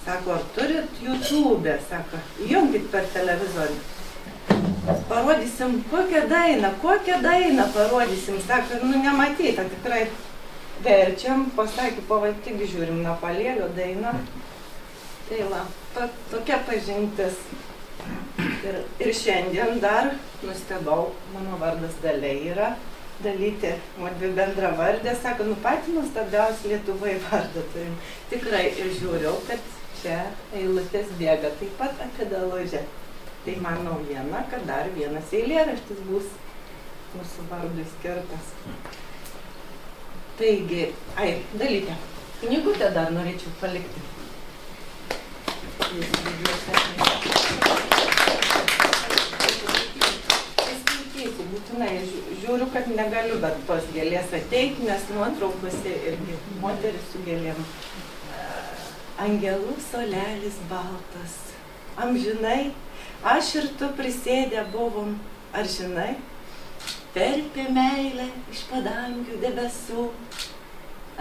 Sako, ar turit YouTube? Sako, įjungit per televizorių. Parodysim kokią dainą parodysim. Sako, nematyta, tikrai verčiam. Pasakė, tik žiūrim Napalėlio dainą. Tai va, tokia pažintis. Ir šiandien dar nustebau, mano vardas Dalia yra. Dalytė, dvi bendra vardė, sako, patį nuostabiausią Lietuvoje vardą turim. Tikrai ir žiūriu, kad čia eilutės bėga taip pat apie Dalužę. Tai man naujiena, kad dar vienas eilėraštis bus mūsų vardui skirtas. Taigi, Dalytė, knygutę dar norėčiau palikti. Būtinai, žiūriu, kad negaliu, bet tos gėlės ateiti, nes nuotraukose irgi moteris su gėlėm. Angelų solelis baltas, amžinai, aš ir tu prisėdę buvom, ar žinai, terpė meilę iš padangių debesų,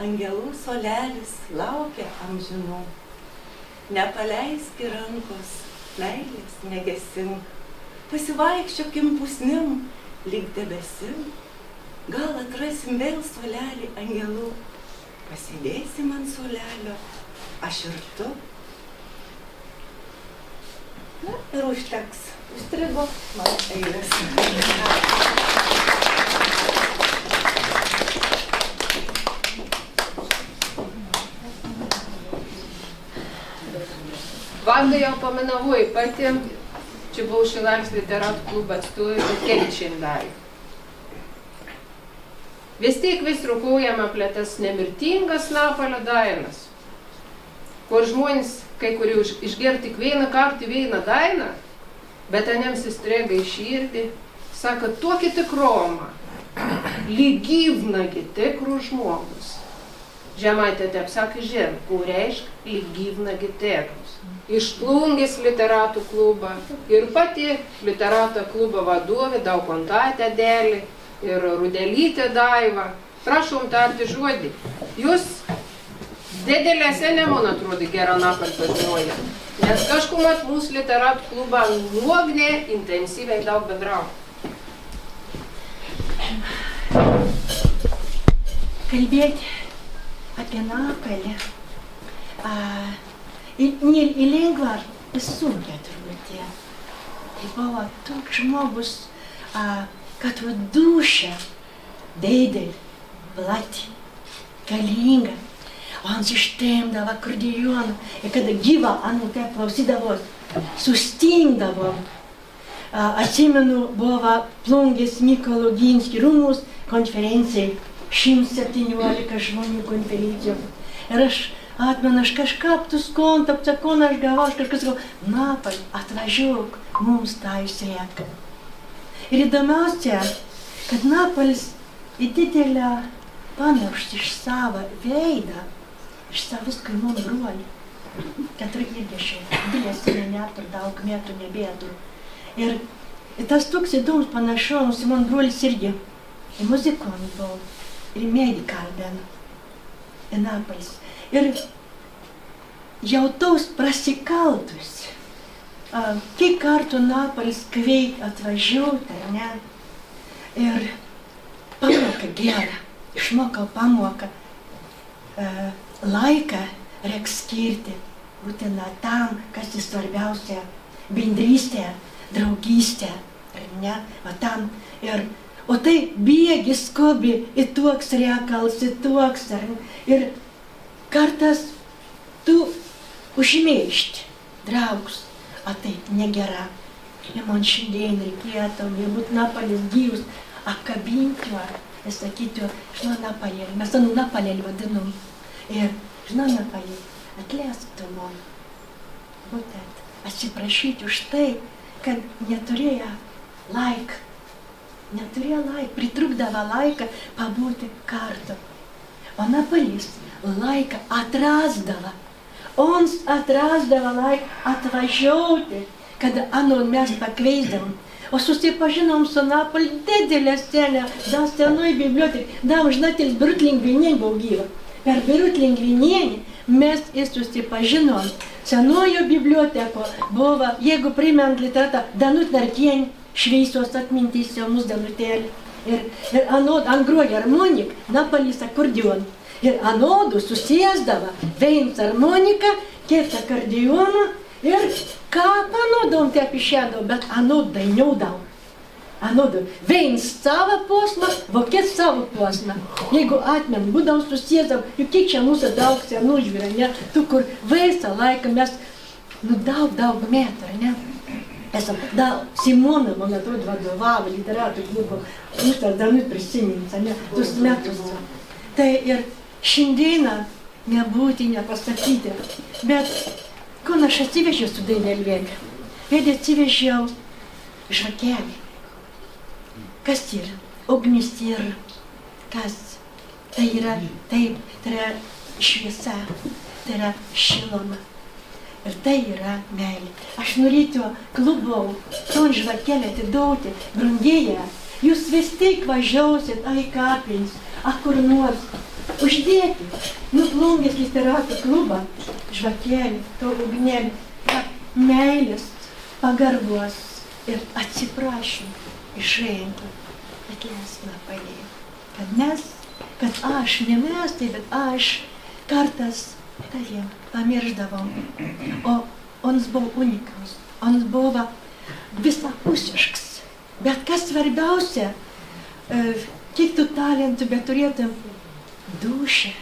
angelų solelis laukia amžinų, nepaleiski rankos, meilės negesink, pasivaikščiokim pusnim, lyg debesim, gal atrasim vėl solelį angelų, pasidėsim ant solelio, aš ir tu. Na, ir užteks, užstrigo man eilės. Vanda jau paminavau pati. Čia buvau Šilalės literatų klubo atstovė, bet keli šiandien. Vis tiek vis rūkaujam apie tas nemirtingas Napalio dainas, kur žmonės, kai kurie išgirti tik vieną kartą vieną dainą, bet anems įstrėga į širdį, sako, tokį tikromą, lyg gyvnagi tikrų žmogus. Žemaitė taip sakė, žem, kur reiškia lyg gyvnagi tikrus. Iš Plungės literatų klubą ir pati literatų klubo vadovė Daukontatė Delė ir Rudelytė Daiva. Prašom tarti žodį. Jūs didelėse man atrodo gerą Napalį pažinoja, nes kažkuomet mūsų literatų klubą nuognė intensyviai daug bendravo. Kalbėti apie Napalį į lengvą, į sunkią truputį. Tai buvo toks žmogus, kad duša didelė, plati, galinga. Он ištempdavo akordeoną ir kada gyva anūkė klausydavo, sustingdavo. Atsimenu, buvo Plungės Mykolo Ginskio rūmus konferencijai, 117 žmonių konferencijų. Ir aš kažką tus kontaktų, aš gavau, aš kažkas gavau, Napalį, atvažiuok, mums tą įsėka. Ir įdomiausia, kad Napalis į didelę pamiršti iš savo veidą, iš savus kaimų brolių, 40, didesnė metų, daug metų nebėtų. Ir tas toks įdomus panašumas, mano brolis irgi muzikonį buvo, ir medį kalbino, į Napalis. Ir jau tos prasikaldus, kiek kartų Napalis kveik atvažiuoti, ne? Ir pamoka gerą, išmokau pamoką, laiką reikia skirti būtina tam, kas svarbiausia, bendrystė, draugystę, ar ne, va tam. O tai bėgi skubi, į toks reikalas, į toks, ir kartas tu užmiršti, draugus, o tai negera. Ir man šiandien reikėtų, galbūt Napalis gyvus, apkabinti, ir sakyti, žinau, Napalėlį, mes anu Napalėlį vadinam. Ir, žinau, Napalėlį, atleisk tu man. Būtent atsiprašyti už tai, kad neturėjo laiką. Pritrūkdavo laiką pabūti kartu. O Napalis laiką atrasdavo. Ons atrasdavo laiką atvažiuoti, kada mes pakveisdavom. O susipažinom su Napoli didelė scenė, dar senoj bibliotekai, dar žinatelis Birut Lingvinienė buvo gyva. Per Birut Lingvinienę mes ir susipažinom. Senojo biblioteko buvo, jeigu primint literatą, Danut Narkienė, šviesos atmintyse mūsų Danutėlė. Ir ant groja harmonik, Napalis akordeon. Ir anodų susėsdavo, viens harmonika, kitą akordeoną. Ir ką anodom taip išėdavo, bet anod dainiaudavo. Anodom, viens savo posmą, vokietis savo posmą. Jeigu atmen, būdam susėsdavo, juk kiek čia mūsų daug senų žvyra, ne? Tu, kur visą laiką mes, daug metų, ne? Esam, Simona, man atrodo, vadovavo literatų klubo, tas Danut prisimins, ne? Tus metus. Tai ir šiandieną nebūti, nepasakyti, bet ko aš atsivežiau su Dainelėlė? Vėdė atsivežiau žvakelį. Kas yra? Ugnis yra. Kas? Tai yra, taip, tai yra šviesa, tai yra šiluma. Ir tai yra meilė. Aš norėčiau klubau, ton žvakelį atiduoti, brangėje. Jūs vis tik važiuosit, kapins, kur nors. Uždėti, nuplungęs literatų klubą, žvakelį, to ugnelį, meilės, pagarbos ir atsiprašymų išėjantį. Atleisk Napalį, kad aš, ne mes, tai bet aš kartas tavim pamiršdavom. O ons buvo unikalus, ons buvo visapusiškas. Bet kas svarbiausia, kiek tu talentų, bet turėtum dušę,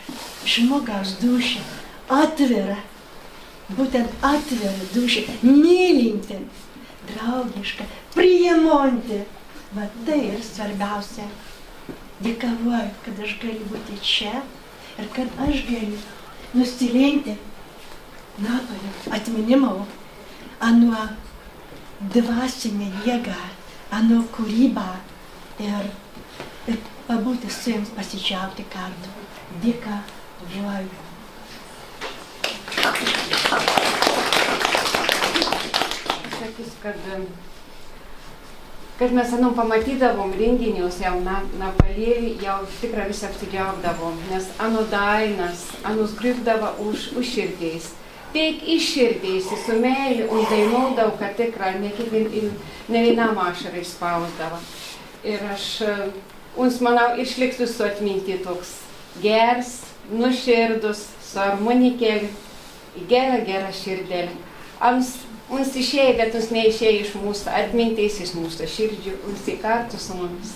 žmogaus dušę, atvira, būtent atvira dušę, mylinti, draugiška, priimanti. Va tai ir svarbiausia. Dėkoju, kad aš galiu būti čia ir kad aš galiu nusilenkti Napolio atminimo, anuo dvasinę jėgą, anuo kūrybą ir pabūti su jums, pasidžiaugti kartu. Dėkoju. Sakys, kad mes anom pamatydavom renginius jau Napalėlį, jau tikrai visi apsidžiaugdavom, nes ano dainas, anus grįždavo už širdiais. Tik iš širdiais, su meilė, un dainuodavo, kad tikrai ne vienam ašarą išspausdavo. Ir aš, uns manau, išliks su atminti toks gers, nuširdus, su harmonikėlį, gera širdelį. Uns išėjo, bet uns neišėjo iš mūsų atminties, iš mūsų širdžių, uns į kartu su mumis.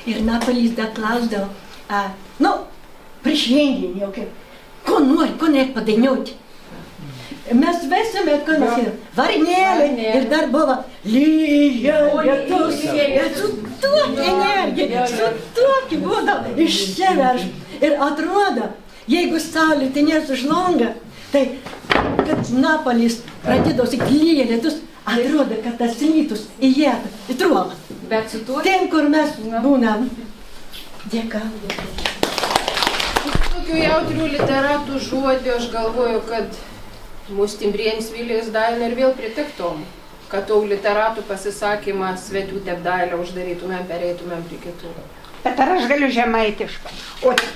Ir Napolis dar klausdavo, prieš renginį jau kaip, ko nori, ko net padainuoti. Mes vesime, ką mes žinom, varnelė ir dar buvo lyja, lietus, ir su tokia energija, su tokia būdavo išsiverš. Ir atrodo, jeigu saulė tai nesužlonga, tai kad Napolis pradėdavosi lyja, lietus, atrodo, kad tas rytus įėtų į truolą. Bet su tuo... Ten, kur mes būnam. Dėkoju. Tokių jautrių literatų žodį aš galvoju, kad mūsų Timbrienis Vilijas daina ir vėl pritiktom, kad tų literatų pasisakymą svetų tepdailę uždarytumėm, pereitumėm prie kitų. Bet ar aš galiu žemaitišką?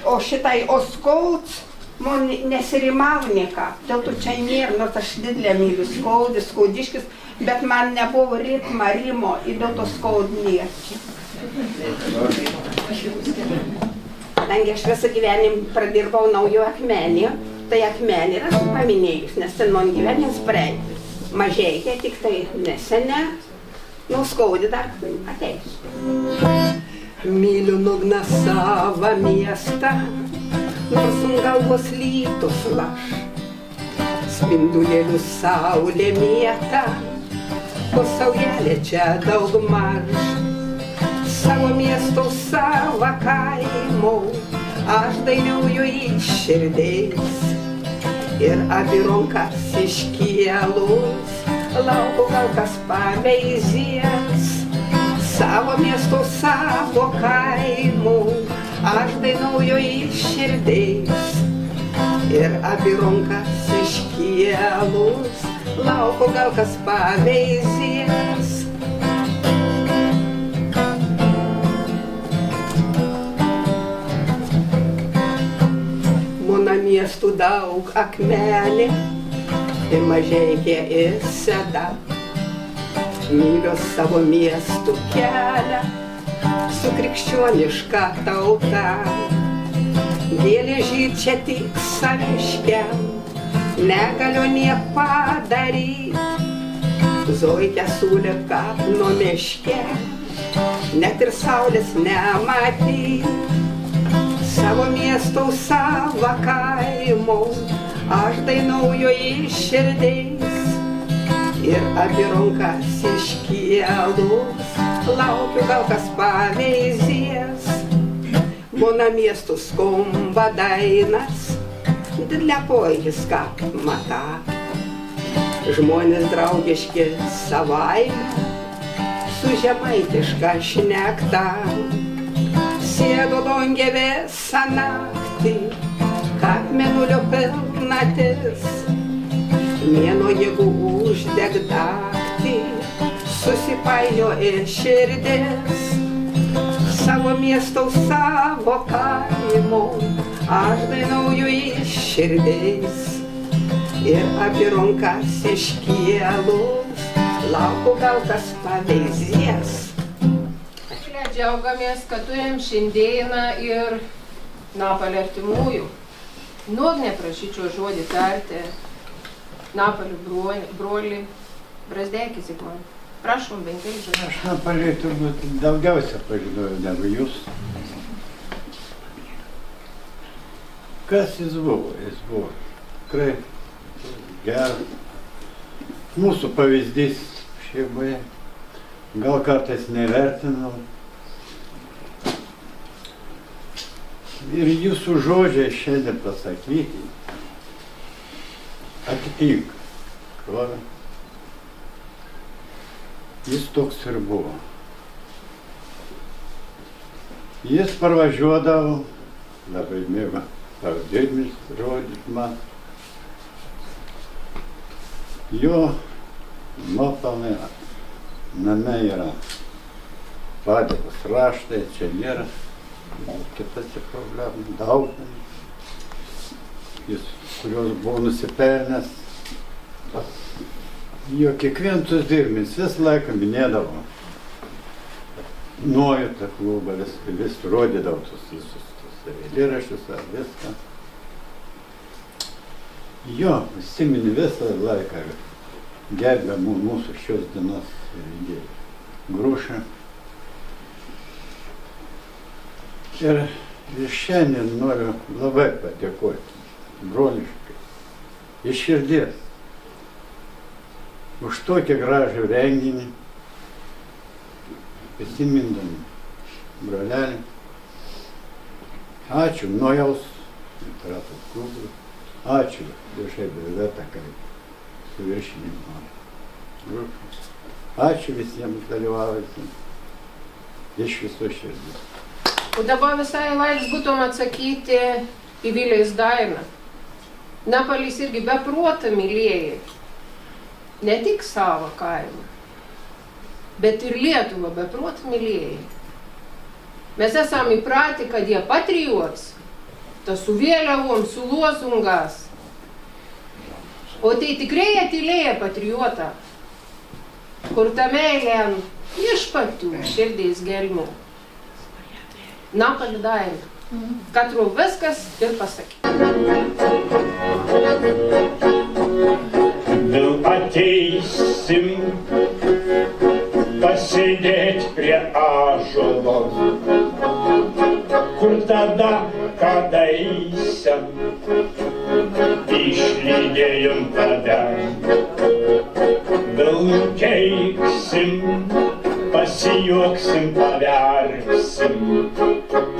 O šitai Oskolts man nesirimavo nieko. Dėl to čia nėra, nors aš didelę myliu skaudiškis, bet man nebuvo ritmo, rimo ir dėl to skaudinė. Kadangi aš visą gyvenimą pradirbau naujo akmenį, tai akmenį yra paminėjus, nes ten man gyvenimas praeitį. Mažeikia tik tai nesene, Nu, skaudi dar ateis. Myliu nugną savo miestą, nors galvos lytos laš. Spindulėlių saulė mėta, po saujelė čia daug maž. Savo miesto, savo kaimo, aš dainiauju iš širdies. Ir abi rankas iškėlus, lauko gal kas paveizės. Savo miesto, savo kaimo, aš dainauju iš širdies. Ir abi rankas iškėlus, lauko gal kas paveizės. Mano miestų daug akmenė, ir mažeikė ir seda. Myliu savo miestų kelią, su krikščioniška tauta. Gėlė čia tik saviškiam, negaliu nieko daryt. Zoitė sulė kapno miške, net ir saulės nematyt. Savo miesto, savo kaimo, aš dainauju iš širdies. Ir abi rankas iškėlus, laukiu gal kas paveizės. Mano miesto skamba dainas, для поиска мата. Žmonės draugiški savaime, su žemaitiška šnekta. Sėdo langė visą naktį, kaip mėnulio pilnatis. Mėnuo jėgų uždeg naktį, susipainio ir širdis. Savo miesto, savo kaimo, aš dainauju iš širdies. Ir abi rankas iškėlus, lauku gal kas paveizės. Džiaugiamės, kad turim šiandieną ir Napalio artimųjų. Nuogne prašyčiau žodį tarti Napalio brolį Brazdekis Zigmai. Prašom, Benkelį žodį. Aš Napalį turbūt daugiausia pažinojau negu jūs. Kas jis buvo? Jis buvo tikrai geras. Mūsų pavyzdys šeimoje. Gal kartais nevertinau. Ir jūsų žodžiai šiandien pasakyti atitinka krovę. Jis toks ir buvo. Jis parvažiuodavo, labai mėgo pavadėjimus rodyti man. Jo nuopelnai name yra padėkos raštai, čia nėra. Kitas problemų daug, kurios buvo nusipelnęs. Jo kiekvienas dirbins visą laiką minėdavo. Nuojauta klubą, vis rodydavo visus eilėraščius ar viską. Jo, įsiminė visą laiką, gerbė mūsų šios dienos Grušą. Ir šiandien noriu labai padėkoti broliškai, iš širdies, už tokį gražų renginį, prisimindami brolelį. Ačiū Nojaus literatų klubui, ačiū viešai Breveta kaip suviršinimo grupės. Ačiū visiems dalyvavusiems iš viso širdies. O dabar visai laiks būtum atsakyti į Vilės dainą. Napalis irgi beprotą mylėjo. Ne tik savo kaimą, bet ir Lietuvą beprotą mylėjo. Mes esam įpratę, kad jie patriots, tas su vėliavom, su lozungas. O tai tikrai atylėja patriotą, kur ta meilė viešpačių širdies gelmių. Napalio daina. Katru viskas ir pasakyti. Vėl ateisim pasėdėt prie ąžuolo, kur tada, kada eisam, išlydėjom tave. Vilkeiksim, pasijuoksim, paverksim,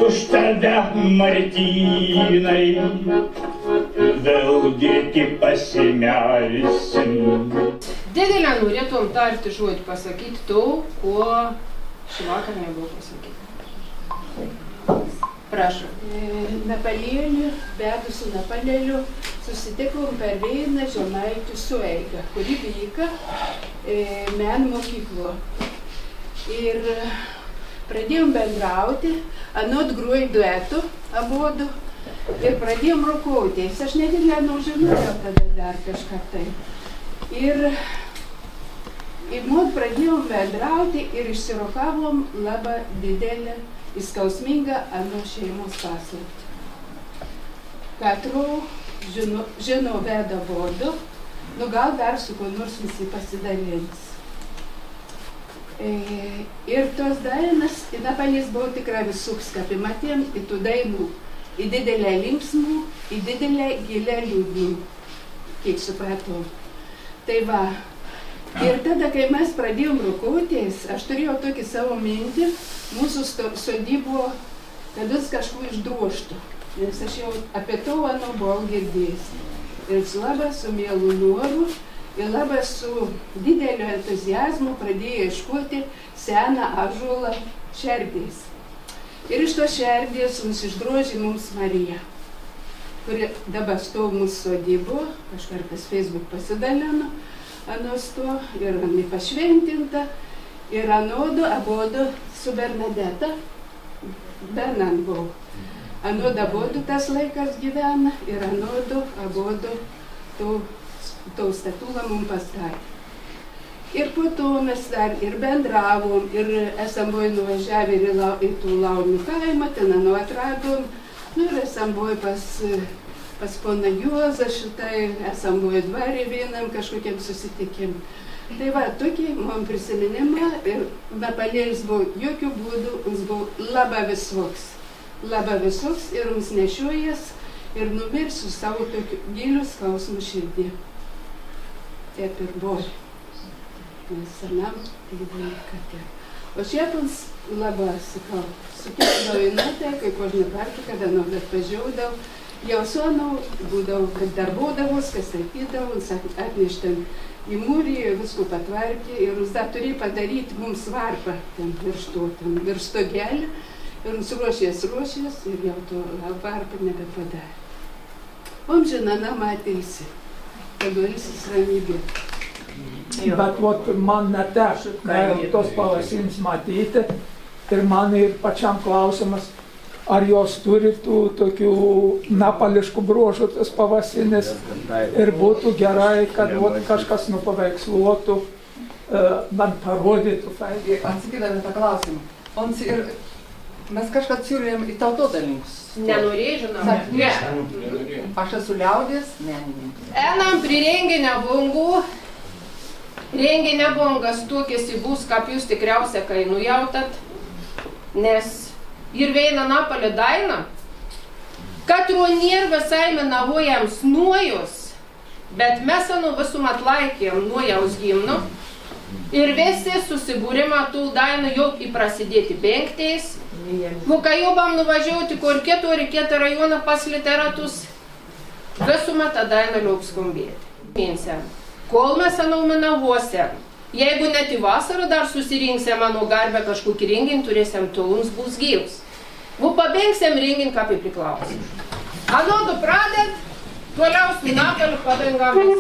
už tave, Martynai, vėlgi tik pasimelsim. Didelę norėtum tarti žodį, pasakyti to, ko šįvakar nebuvo pasakyti. Prašau. Napalėlių, bedu su Napalėliu, susitikom per vieną žemaičių sueigą, kuri vyko meno mokyklo. Ir pradėjom bendrauti, anot gruoju duetu abudu, ir pradėjom rokuotis. Aš nedidelę žinojau tada dar kažką tai. Ir mums pradėjom bendrauti ir išsirokavom labai didelę, įskausmingą ano šeimos paslaptį. Katru žino veda bodu, nu gal dar su kuo nors visi pasidalins. Ir tos dainas, Napalės buvo tikrai visoks, kaip matėm, į tų dainų, į didelę linksmų, į didelę gilę liūdnų, kiek supratau. Tai va, ir tada, kai mes pradėjom rokuotis, aš turėjau tokį savo mintį, mūsų sodybo, kad vis kažkuo išdroštų, nes aš jau apie to ano buvau girdėjęs. Ir labai su mielu noru, ir labai su dideliu entuziazmu pradėjo ieškoti seną ąžuolą šerdės. Ir iš to šerdės mums išdrožė mums Marija, kuri dabar stovi mūsų sodybo, kažkar pas Facebook pasidalino, anos to, ir jinai pašventinta, ir anodu abudu su Bernadeta, Bernant buvo. Anodu abudu tas laikas gyvena, ir anodu abudu to statulą mums pastatė. Ir po to mes dar ir bendravom, ir esam buvę nuvažiavę į tų Launių kaimą, ten atradom, nu ir esam buvę pas poną Juozą šitai, esam buvę dvarį vienam kažkokiam susitikim. Tai va, tokį man prisiminimą, ir Napalėlis buvo jokių būdų, jis buvo labai visoks ir mums nešiojas ir numirs su savo tokiu giliu skausmu širdį. Taip ir buvo. Nes senam gyvūnai katė. O šiepins labai, sakau, sukėdavo į natę, kai kožinį kartą, kada nors atvažiuodavo, jau suonau, būdavo, kad darbodavos, kas statydavo, atneštam į mūrį, visko patvarkė ir jis dar turėjo padaryti mums varpą ten virš stogelį ir jis ruošės ir jau to varpą nebepadarė. Omžina namą ateisi, kad duolysis ramybė. Bet vat, man neteko tos pavasins matyti ir man ir pačiam klausimas, ar jos turi tų tokių napališkų bruožų tas pavasinis ir būtų gerai, kad kažkas nupaveiksluotų, man parodytų. Atsakydami tą klausimą, mes kažką siūlėm į tautodailininkus. Nenorėjai, žinoma? Ne. Aš esu liaudės menininkas. Einam prie renginio bungas tuokėsi bus, kaip jūs tikriausia, kai nujautat, nes ir veina Napalė daina, katru nėr visai menavojams nuojus, bet mes anu visum atlaikėm nuojaus gimnu ir visi susibūrimą tų dainų jau įprasidėti penktais. Kai jau bam nuvažiuoti kur kitą rajoną pas literatus, visumą tą dainą liauk skambėti. Kol mes anau menavosiam, jeigu net į vasarą dar susirinksime mano garbę kažkokį renginį, turėsim tolums bus gyvus. Pabėgsim renginį, kaip ir priklausė. Anodu pradėt, toliau su Napaliu pabengamis.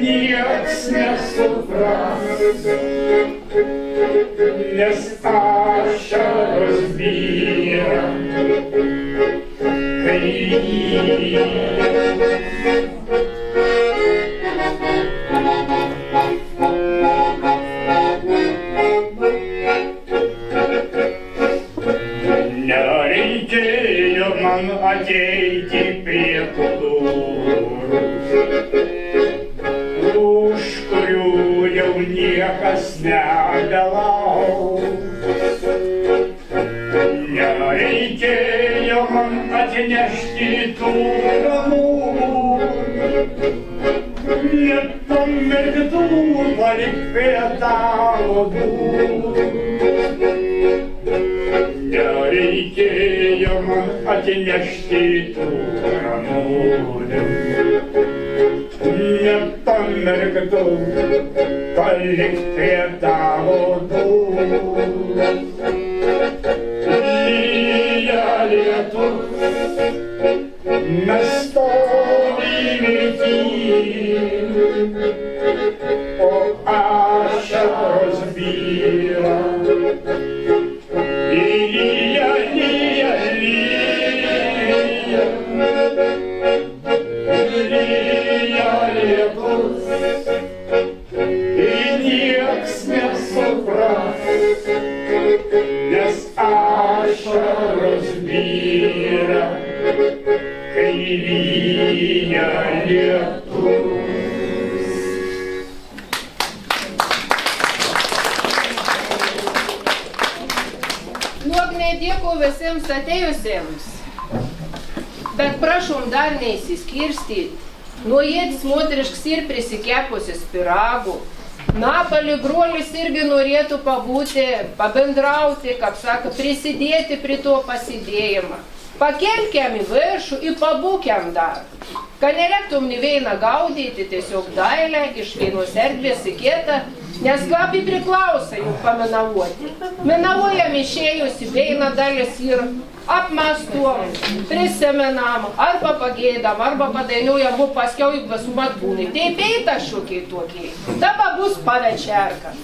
nieks nesupras, nes ašaros byra, kai lyja. Nereikėjo man ateiti prie tų durų, už kurių jau niekas nebelauks. Nereikėjo man atnešti tų ramų, nepamirktų palik prie tavo durų. Nereikėjo man atnešti tų ramūnų, nepamirktų palik prie tavo durų. Lyja lietus, mes stovime tyli, o ašaros byra. Lyja, lyja, lyja, lyja lietus, ir nieks nesupras, nes ašaros byra, kai lyja lietus. Dėkui visiems atėjusiems, bet prašom dar neįsiskirstyti, nuėdis moterišks ir prisikepusis pyragų. Napalį brolis irgi norėtų pabūti, pabendrauti, kaip sako, prisidėti prie to pasidėjimą. Pakelkiam į viršų ir pabūkiam dar. Kad nereiktum nė vieną gaudyti, tiesiog dailę iš vienos erdvės į kitą, nes labai priklauso jų pamenavuoti. Menavojam išėjus į vieną dalis ir apmastom, prisimenam, arba pagėdam, arba padainuojam, o paskiau juk visuomet būna. Taip eita šiokiai tokiai. Dabar bus pavečerka.